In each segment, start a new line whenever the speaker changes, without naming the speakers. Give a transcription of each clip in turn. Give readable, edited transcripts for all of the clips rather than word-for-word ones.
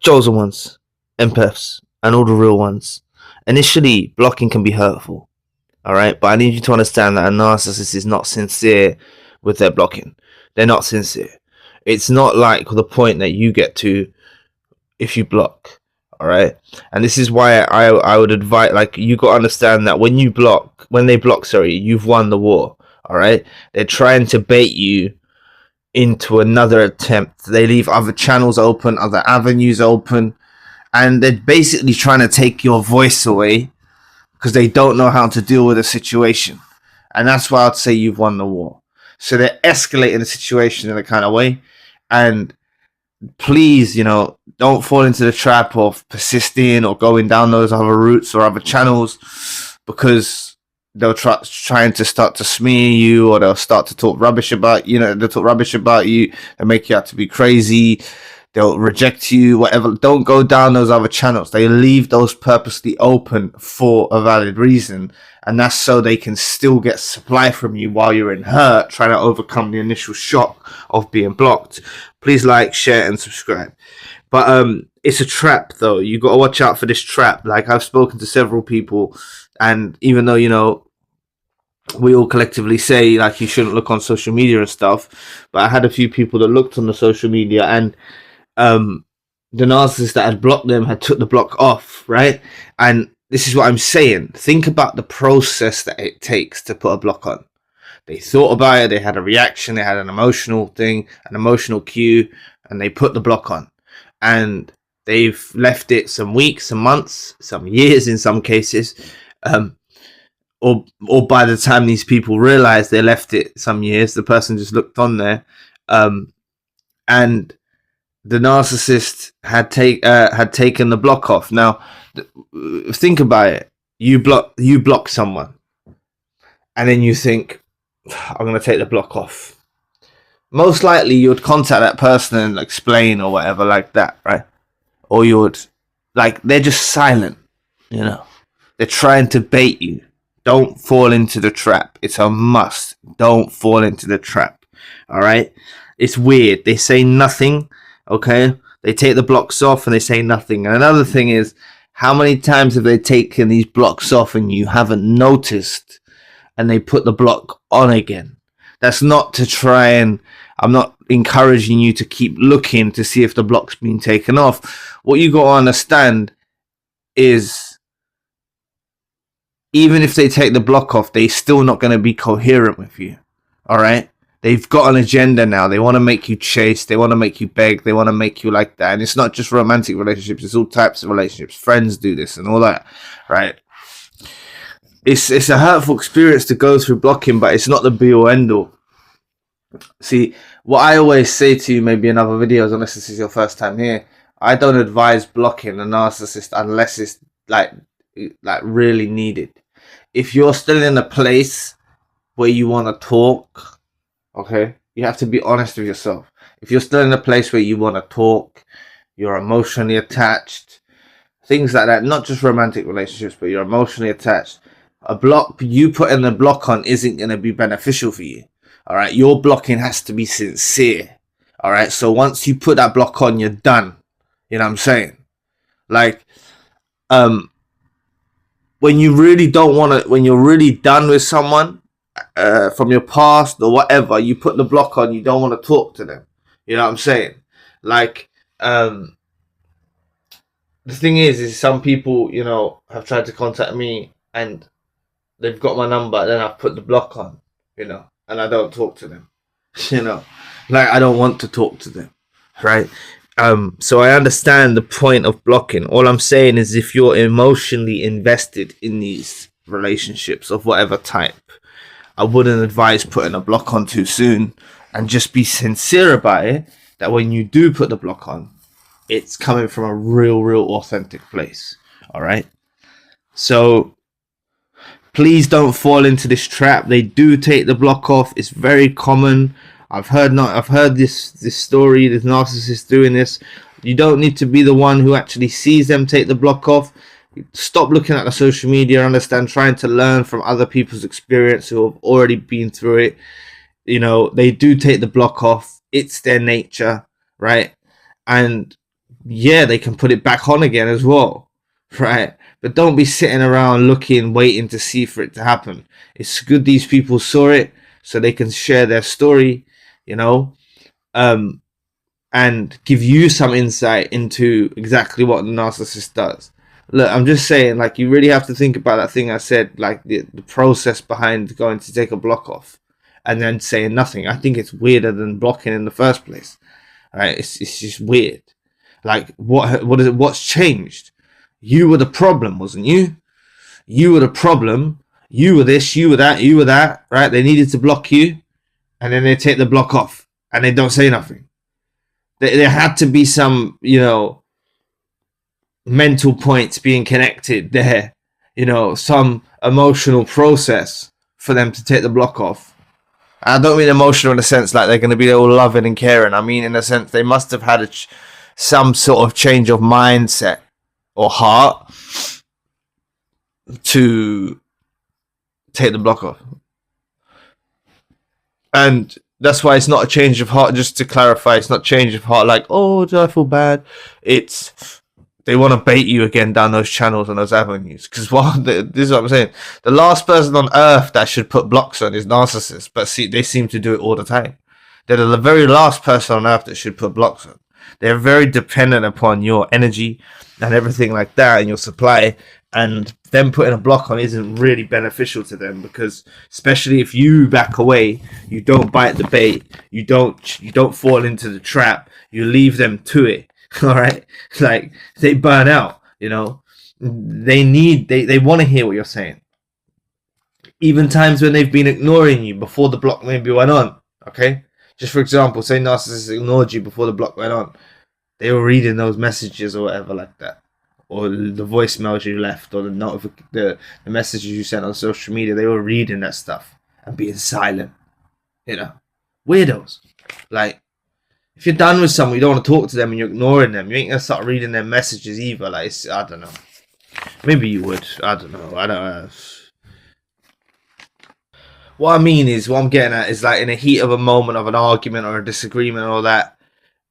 chosen ones, empaths, and all the real ones. Initially, blocking can be hurtful, alright? But I need you to understand that a narcissist is not sincere with their blocking. They're not sincere. It's not like the point that you get to if you block, alright? And this is why I would advise, like, you got to understand that when they block, you've won the war, alright? They're trying to bait you into another attempt. They leave other channels open, other avenues open, and they're basically trying to take your voice away because they don't know how to deal with a situation. And that's why I'd say you've won the war. So they're escalating the situation in a kind of way. And please, don't fall into the trap of persisting or going down those other routes or other channels, because they'll trying to start to smear you, or they'll start to talk rubbish about you. They'll make you out to be crazy. They'll reject you, whatever. Don't go down those other channels. They leave those purposely open for a valid reason. And that's so they can still get supply from you while you're in hurt, trying to overcome the initial shock of being blocked. Please like, share, and subscribe. But it's a trap, though. You got to watch out for this trap. Like, I've spoken to several people, and even though, we all collectively say, like, you shouldn't look on social media and stuff, but I had a few people that looked on the social media, and the narcissist that had blocked them had took the block off, right? And this is what I'm saying. Think about the process that it takes to put a block on. They thought about it, they had a reaction, they had an emotional thing, an emotional cue, and they put the block on. And they've left it some weeks, some months, some years in some cases, or by the time these people realize they left it some years, the person just looked on there, and the narcissist had taken the block off. Now, think about it. You block someone, and then you think, I'm going to take the block off. Most likely, you would contact that person and explain or whatever like that, right? Or you would, they're just silent, They're trying to bait you. Don't fall into the trap. It's a must. Don't fall into the trap. All right? It's weird. They say nothing. Okay, they take the blocks off and they say nothing. And another thing is, how many times have they taken these blocks off and you haven't noticed, and they put the block on again? That's not to try and, I'm not encouraging you to keep looking to see if the block's been taken off. What you got to understand is, even if they take the block off, they're still not going to be coherent with you. All right? They've got an agenda now. They want to make you chase. They want to make you beg. They want to make you like that. And it's not just romantic relationships. It's all types of relationships. Friends do this and all that, right? It's a hurtful experience to go through blocking, but it's not the be-all, end-all. See, what I always say to you, maybe in other videos, unless this is your first time here, I don't advise blocking a narcissist unless it's like really needed. If you're still in a place where you want to talk, okay, you have to be honest with yourself. If you're still in a place where you want to talk, you're emotionally attached, things like that, not just romantic relationships, but you're emotionally attached, a block, you putting the block on isn't going to be beneficial for you. All right, your blocking has to be sincere. All right, so once you put that block on, you're done. You know what I'm saying? Like, when you really don't want to, when you're really done with someone, from your past or whatever, you put the block on, you don't want to talk to them. You know what I'm saying? Like, the thing is some people, have tried to contact me and they've got my number, then I've put the block on, and I don't talk to them. Like, I don't want to talk to them, right? So I understand the point of blocking. All I'm saying is, if you're emotionally invested in these relationships of whatever type, I wouldn't advise putting a block on too soon, and just be sincere about it, that when you do put the block on, it's coming from a real authentic place. All right? So please don't fall into this trap. They do take the block off. It's very common. I've heard this story, this narcissist doing this. You don't need to be the one who actually sees them take the block off. Stop looking at the social media, understand, trying to learn from other people's experience who have already been through it. They do take the block off. It's their nature, right? And yeah, they can put it back on again as well, right? But don't be sitting around looking, waiting to see for it to happen. It's good these people saw it so they can share their story, you know, and give you some insight into exactly what the narcissist does. Look, I'm just saying, like, you really have to think about that thing I said, like the process behind going to take a block off and then saying nothing. I think it's weirder than blocking in the first place. Right? It's just weird. Like, what's changed? You were the problem, wasn't you? You were the problem. You were this, you were that, you were that, right? They needed to block you, and then they take the block off, and they don't say nothing. There had to be some, you know, mental points being connected there, you know, some emotional process for them to take the block off. I don't mean emotional in the sense like they're going to be all loving and caring. I mean in the sense they must have had some sort of change of mindset or heart to take the block off. And that's why it's not a change of heart. Just to clarify, it's not change of heart like, oh, do I feel bad? It's they want to bait you again down those channels and those avenues. Because this is what I'm saying. The last person on earth that should put blocks on is narcissists. But see, they seem to do it all the time. They're the very last person on earth that should put blocks on. They're very dependent upon your energy and everything like that and your supply. And them putting a block on isn't really beneficial to them, because especially if you back away, you don't bite the bait, you don't fall into the trap, you leave them to it. All right, like they burn out. You know, they want to hear what you're saying. Even times when they've been ignoring you before the block maybe went on. Okay, just for example, say narcissists ignored you before the block went on. They were reading those messages or whatever like that, or the voicemails you left, or the messages you sent on social media. They were reading that stuff and being silent. You know, weirdos. Like, if you're done with someone, you don't want to talk to them and you're ignoring them, you ain't gonna start reading their messages either. Like, I don't know. Maybe you would. I don't know. I don't know. What I mean is, what I'm getting at is, like, in the heat of a moment of an argument or a disagreement and all that,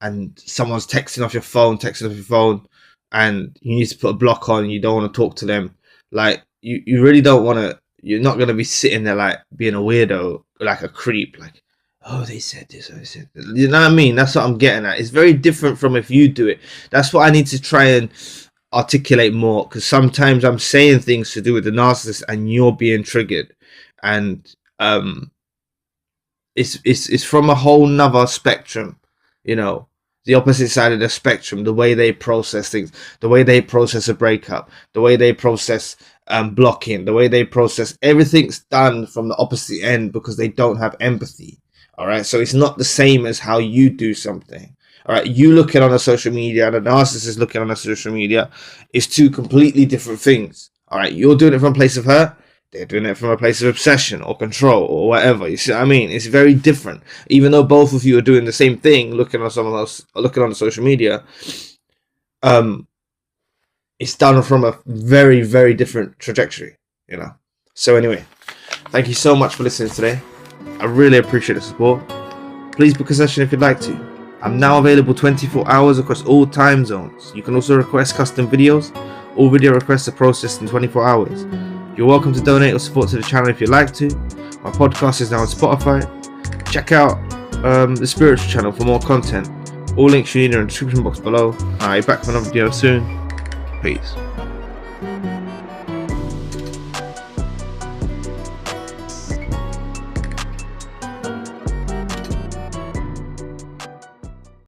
and someone's texting off your phone, and you need to put a block on, and you don't want to talk to them. Like, you really don't want to. You're not gonna be sitting there like being a weirdo, like a creep, like, oh, they said this, oh, they said that. You know what I mean? That's what I'm getting at. It's very different from if you do it. That's what I need to try and articulate more, because sometimes I'm saying things to do with the narcissist and you're being triggered. And it's from a whole nother spectrum, you know, the opposite side of the spectrum, the way they process things, the way they process a breakup, the way they process blocking, the way they process everything's done from the opposite end, because they don't have empathy. All right, so it's not the same as how you do something. All right, you looking on a social media and a narcissist looking on a social media is two completely different things. All right, you're doing it from a place of hurt, they're doing it from a place of obsession or control or whatever. You see what I mean? It's very different. Even though both of you are doing the same thing, looking on someone else, looking on the social media, it's done from a very, very different trajectory. You know. So anyway, thank you so much for listening today. I really appreciate the support. Please book a session if you'd like to. I'm now available 24 hours across all time zones. You can also request custom videos. All video requests are processed in 24 hours. You're welcome to donate or support to the channel if you'd like to. My podcast is now on Spotify. Check out the spiritual channel for more content. All links you need are in the description box below. I'll be back with another video soon. Peace.